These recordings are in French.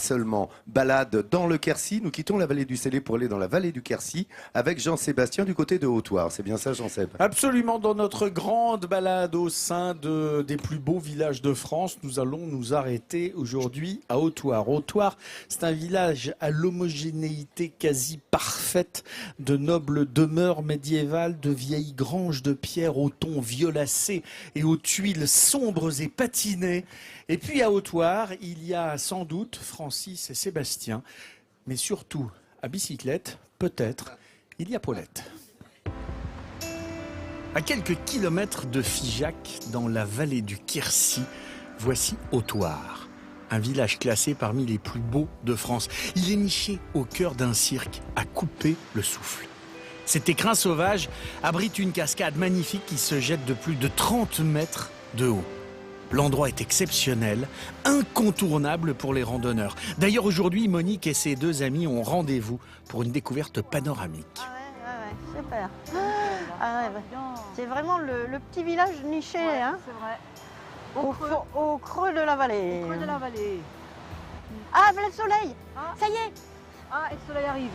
seulement. Balade dans le Quercy. Nous quittons la vallée du Célé pour aller dans la vallée du Quercy avec Jean-Sébastien du côté de Haute-Thouars. C'est bien ça, Jean-Seb? Absolument, dans notre grande balade au sein des plus beaux villages de France, nous allons nous arrêter aujourd'hui à Haute-Thouars. Haute-Thouars, c'est un village à l'homogénéité quasi parfaite de nobles demeures médiévales, de vieilles granges de pierre aux tons violacés et aux tuiles sombres et patinées. Et puis à Haute-Thouars, il y a sans doute Francis et Sébastien, mais surtout à bicyclette, peut-être, il y a Paulette. À quelques kilomètres de Figeac, dans la vallée du Quercy, voici Haute-Thouars, un village classé parmi les plus beaux de France. Il est niché au cœur d'un cirque à couper le souffle. Cet écrin sauvage abrite une cascade magnifique qui se jette de plus de 30 mètres de haut. L'endroit est exceptionnel, incontournable pour les randonneurs. D'ailleurs, aujourd'hui, Monique et ses deux amis ont rendez-vous pour une découverte panoramique. Ouais, super. C'est vraiment le petit village niché, ouais, hein, c'est vrai. au creux de la vallée. Au creux de la vallée. Ah, voilà le soleil. Ah. Ça y est. Ah, et le soleil arrive.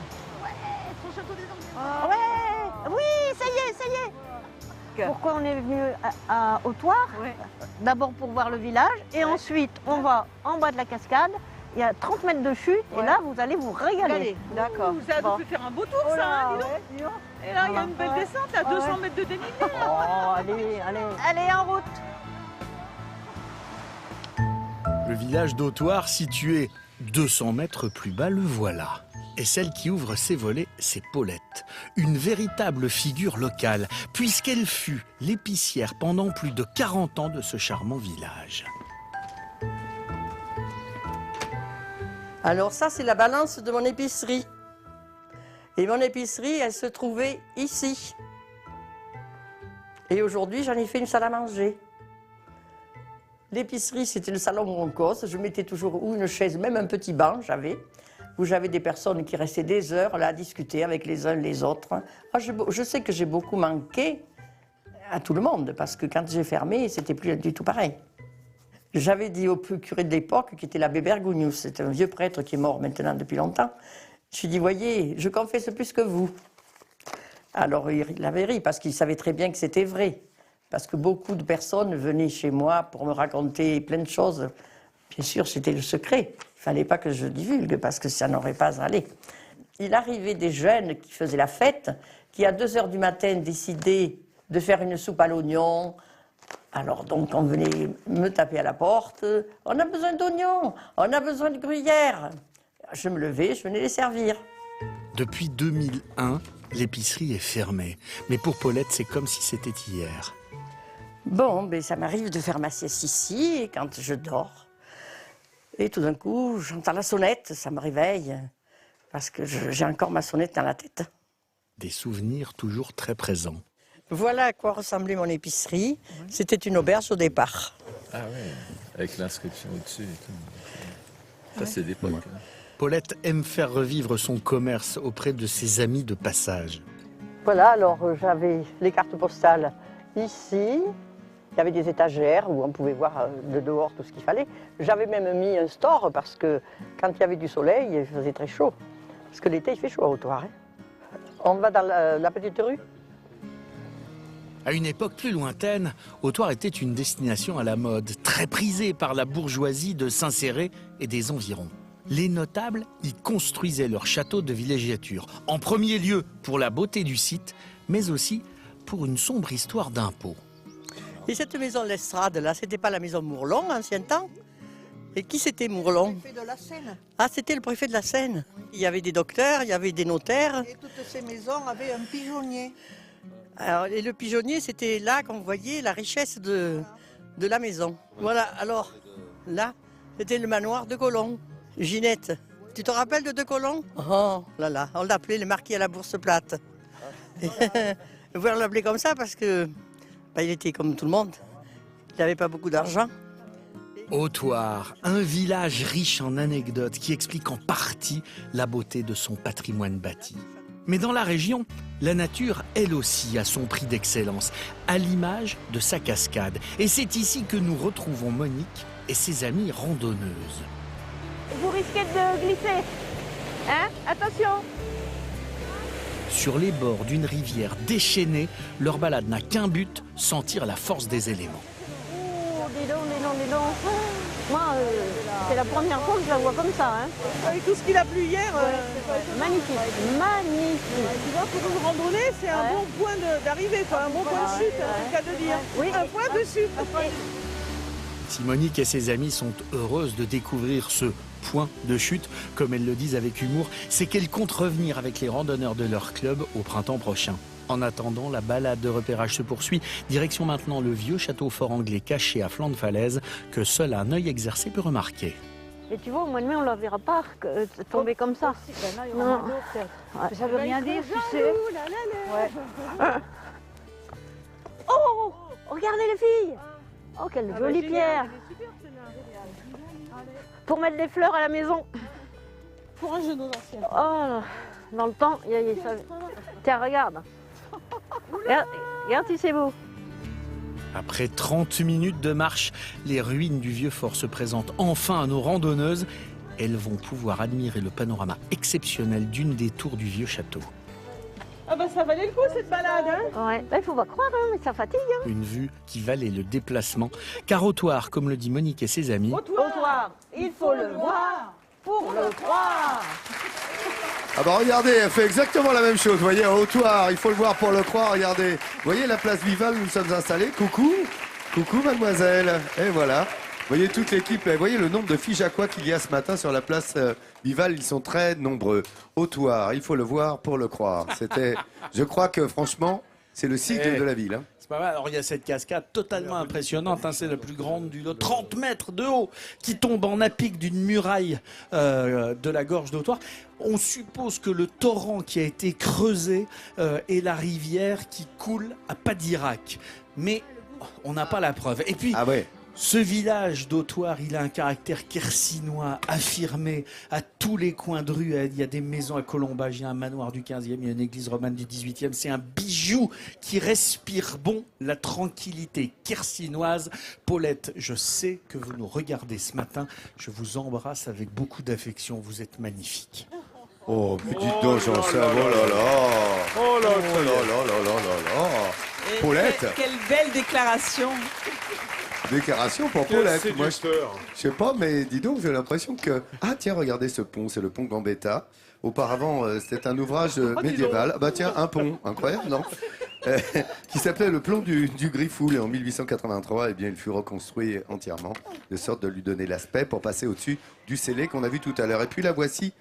Son château des Anglais. Ah. Ouais. Oui, ça y est, ça y est. Pourquoi on est venu à Haute-Thouars? Ouais. D'abord pour voir le village et ensuite on va en bas de la cascade. Il y a 30 mètres de chute et là vous allez vous régaler. D'accord. Ça nous fait faire un beau tour, Oh ça, là, hein, dis donc. ouais, dis donc. Et là, il y a une belle descente, à 200 mètres de dénivelé. Oh, allez en route. Le village d'Haute-Thouars, situé 200 mètres plus bas, le voilà. Et celle qui ouvre ses volets, c'est Paulette, une véritable figure locale, puisqu'elle fut l'épicière pendant plus de 40 ans de ce charmant village. Alors ça, c'est la balance de mon épicerie. Et mon épicerie, elle se trouvait ici. Et aujourd'hui, j'en ai fait une salle à manger. L'épicerie, c'était le salon où on cause. Je mettais toujours ou une chaise, même un petit banc, où j'avais des personnes qui restaient des heures là à discuter avec les uns les autres. Ah, je sais que j'ai beaucoup manqué à tout le monde, parce que quand j'ai fermé, c'était plus du tout pareil. J'avais dit au curé de l'époque, qui était l'abbé Bergounius, c'était un vieux prêtre qui est mort maintenant depuis longtemps, je lui ai dit, voyez, je confesse plus que vous. Alors il avait ri, parce qu'il savait très bien que c'était vrai. Parce que beaucoup de personnes venaient chez moi pour me raconter plein de choses. Bien sûr, c'était le secret. Il ne fallait pas que je divulgue, parce que ça n'aurait pas allé. Il arrivait des jeunes qui faisaient la fête, qui à 2 h du matin décidaient de faire une soupe à l'oignon. Alors donc on venait me taper à la porte. On a besoin d'oignons, on a besoin de gruyère. Je me levais, je venais les servir. Depuis 2001, l'épicerie est fermée. Mais pour Paulette, c'est comme si c'était hier. Bon, ben, ça m'arrive de faire ma sieste ici, et quand je dors. Et tout d'un coup, j'entends la sonnette, ça me réveille. Parce que j'ai encore ma sonnette dans la tête. Des souvenirs toujours très présents. Voilà à quoi ressemblait mon épicerie. C'était une auberge au départ. Ah ouais, avec l'inscription au-dessus et tout. Ça, c'est d'époque. Hein. Paulette aime faire revivre son commerce auprès de ses amis de passage. Voilà, alors j'avais les cartes postales ici. Il y avait des étagères où on pouvait voir de dehors tout ce qu'il fallait. J'avais même mis un store parce que quand il y avait du soleil, il faisait très chaud. Parce que l'été, il fait chaud à Haute-Thouars. Hein. On va dans la petite rue. À une époque plus lointaine, Haute-Thouars était une destination à la mode, très prisée par la bourgeoisie de Saint-Céré et des environs. Les notables y construisaient leur château de villégiature, en premier lieu pour la beauté du site, mais aussi pour une sombre histoire d'impôts. Et cette maison L'Estrade, là, c'était pas la maison Mourlon, ancien temps? Et qui c'était Mourlon? Le préfet de la Seine. Ah, c'était le préfet de la Seine. Il y avait des docteurs, il y avait des notaires. Et toutes ces maisons avaient un pigeonnier. Alors, et le pigeonnier, c'était là qu'on voyait la richesse de la maison. Voilà, alors, là, c'était le manoir de Colomb. Ginette, tu te rappelles de Colomb? Oh là là, on l'appelait le marquis à la bourse plate. On l'appelait comme ça parce que il était comme tout le monde. Il n'avait pas beaucoup d'argent. Haute-Thouars, un village riche en anecdotes qui explique en partie la beauté de son patrimoine bâti. Mais dans la région, la nature, elle aussi, a son prix d'excellence, à l'image de sa cascade. Et c'est ici que nous retrouvons Monique et ses amies randonneuses. vous risquez de glisser. Hein? Attention. Sur les bords d'une rivière déchaînée, leur balade n'a qu'un but, sentir la force des éléments. Oh, dis donc, dis donc, dis donc. Moi, c'est la première fois que je la vois comme ça. Hein. Avec tout ce qu'il a plu hier, Magnifique, magnifique. tu vois, pour une randonnée, c'est un bon point d'arrivée, quoi, un bon point de chute, c'est le cas de dire. Oui. Un point de chute. Si Monique et ses amis sont heureuses de découvrir ce point de chute, comme elles le disent avec humour, c'est qu'elles comptent revenir avec les randonneurs de leur club au printemps prochain. En attendant, la balade de repérage se poursuit. Direction maintenant le vieux château fort anglais caché à flanc de falaise que seul un œil exercé peut remarquer. Et tu vois, au mois de mai, on ne la verra pas tomber comme ça. Non. Ouais. Ça veut rien dire, tu sais. Oh, regardez les filles. Oh, quelle jolie pierre. Pour mettre des fleurs à la maison. Pour un genou ancien. Oh, là. Dans le temps, il y a ça. Tiens, regarde. Regarde si c'est beau. Après 30 minutes de marche, les ruines du vieux fort se présentent enfin à nos randonneuses. Elles vont pouvoir admirer le panorama exceptionnel d'une des tours du vieux château. Ah bah ça valait le coup cette balade, hein. Ouais. Il faut pas croire, hein, mais ça fatigue. Hein. Une vue qui valait le déplacement. Car Autoire, comme le dit Monique et ses amis, Autoire, il faut le voir pour le croire. Ah bah regardez, elle fait exactement la même chose. Vous voyez, Autoire, il faut le voir pour le croire. Regardez, vous voyez la place Vival où nous sommes installés. Coucou, coucou mademoiselle. Et voilà. Vous voyez toute l'équipe, vous voyez le nombre de Figeacois qu'il y a ce matin sur la place Vival, ils sont très nombreux. Autoire, il faut le voir pour le croire. C'était, je crois que franchement, c'est le sigle de la ville. Hein. c'est pas mal. Alors il y a cette cascade totalement impressionnante, hein, c'est la plus grande du lot, 30 mètres de haut, qui tombe en apic d'une muraille de la gorge d'Autoire. On suppose que le torrent qui a été creusé est la rivière qui coule à Padirac. Mais on n'a pas la preuve. Et puis, Ah ouais. ce village d'Autoire, il a un caractère quercinois affirmé à tous les coins de rue. Il y a des maisons à colombage, il y a un manoir du 15e, il y a une église romane du 18e. C'est un bijou qui respire bon la tranquillité quercinoise. Paulette, je sais que vous nous regardez ce matin. Je vous embrasse avec beaucoup d'affection. Vous êtes magnifique. Oh, mais dites donc, Jean-Seb, oh là là. Oh là là là là là là. Paulette. Quelle belle déclaration. Déclaration pour Paulette. Moi, je sais pas, mais dis donc, j'ai l'impression que... Ah tiens, regardez ce pont, c'est le pont Gambetta. Auparavant, c'était un ouvrage médiéval. Ah bah tiens, un pont, incroyable, non qui s'appelait le pont du Griffoul. Et en 1883, eh bien, il fut reconstruit entièrement, de sorte de lui donner l'aspect pour passer au-dessus du scellé qu'on a vu tout à l'heure. Et puis la voici,